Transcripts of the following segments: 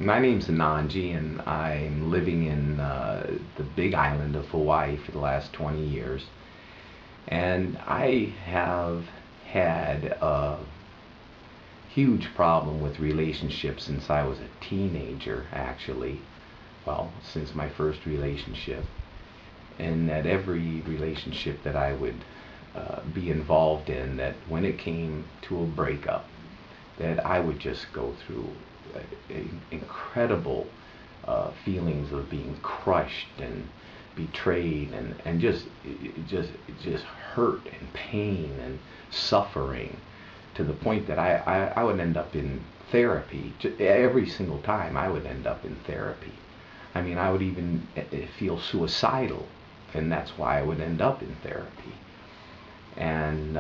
My name's Ananji, and I'm living in the big island of Hawaii for the last 20 years. And I have had a huge problem with relationships since I was a teenager, actually. Well, since my first relationship. And that every relationship that I would be involved in, that when it came to a breakup, that I would just go through incredible feelings of being crushed and betrayed and just hurt and pain and suffering to the point that I would end up in therapy. Every single time I would end up in therapy. I mean, I would even feel suicidal, and that's why I would end up in therapy. And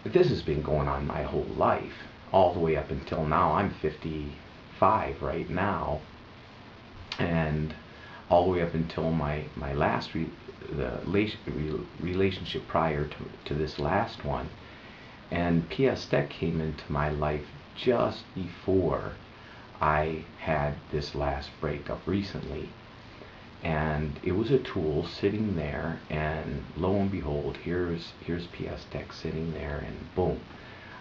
this has been going on my whole life, all the way up until now. I'm 55 right now, and all the way up until my last relationship prior to this last one. And PSTEC came into my life just before I had this last breakup recently. And it was a tool sitting there, and lo and behold, here's PSTEC sitting there, and boom,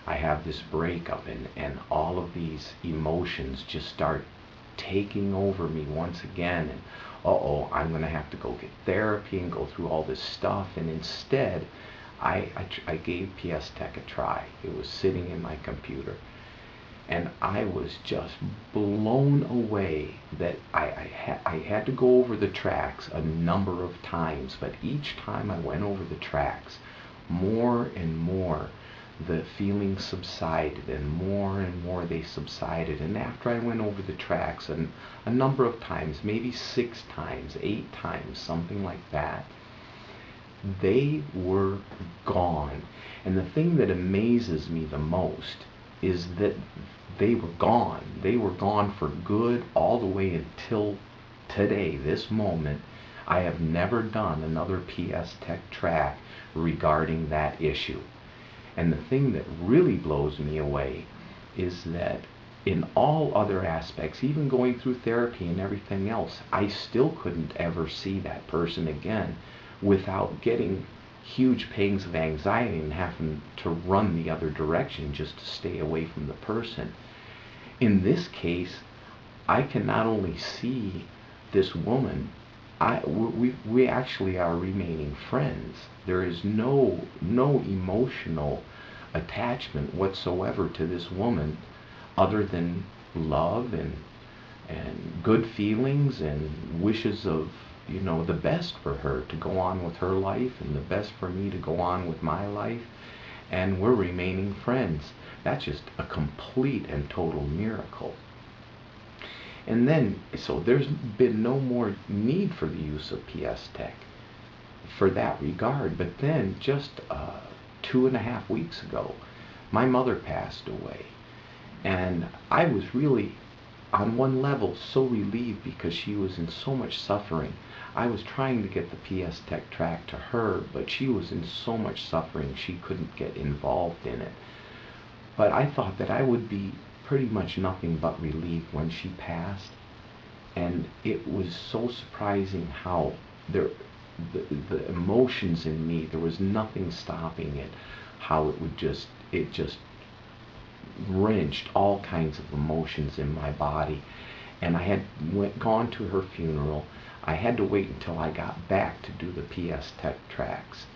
I have this breakup, and all of these emotions just start taking over me once again. And uh-oh, I'm going to have to go get therapy and go through all this stuff. And instead, I gave PSTEC a try. It was sitting in my computer. And I was just blown away that I had to go over the tracks a number of times, but each time I went over the tracks, more and more the feelings subsided, and more they subsided. And after I went over the tracks and a number of times, maybe 6 times, 8 times, something like that, they were gone. And the thing that amazes me the most is that they were gone. They were gone for good all the way until today, this moment. I have never done another PSTEC track regarding that issue. And the thing that really blows me away is that in all other aspects, even going through therapy and everything else, I still couldn't ever see that person again without getting huge pangs of anxiety and having to run the other direction just to stay away from the person. In this case, I can not only see this woman, we actually are remaining friends. There is no emotional attachment whatsoever to this woman other than love and good feelings and wishes of, the best for her to go on with her life, and the best for me to go on with my life, and we're remaining friends. That's just a complete and total miracle. And then, so there's been no more need for the use of PSTEC for that regard. But then, just 2.5 weeks ago, my mother passed away. And I was really, on one level, so relieved because she was in so much suffering. I was trying to get the PSTEC track to her, but she was in so much suffering she couldn't get involved in it. But I thought that I would be pretty much nothing but relieved when she passed. And it was so surprising how the emotions in me, there was nothing stopping it, how it just wrenched all kinds of emotions in my body. And I had gone to her funeral. I had to wait until I got back to do the PSTEC tracks.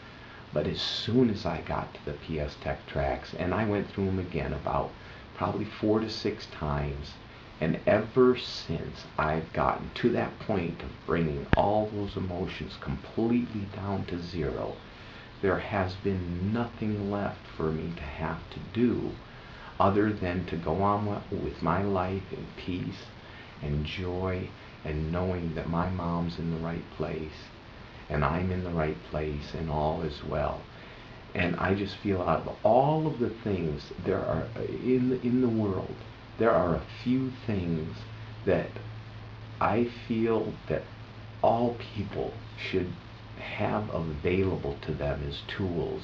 But as soon as I got to the PSTEC tracks, and I went through them again about probably 4 to 6 times, and ever since I've gotten to that point of bringing all those emotions completely down to zero, there has been nothing left for me to have to do other than to go on with my life in peace and joy, and knowing that my mom's in the right place and I'm in the right place and all is well. And I just feel out of all of the things there are in the world, there are a few things that I feel that all people should have available to them as tools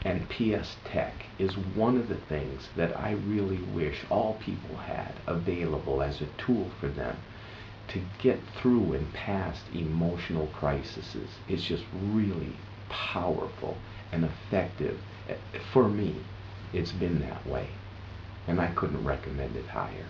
And PSTEC is one of the things that I really wish all people had available as a tool for them to get through and past emotional crises. It's just really powerful and effective. For me, it's been that way, and I couldn't recommend it higher.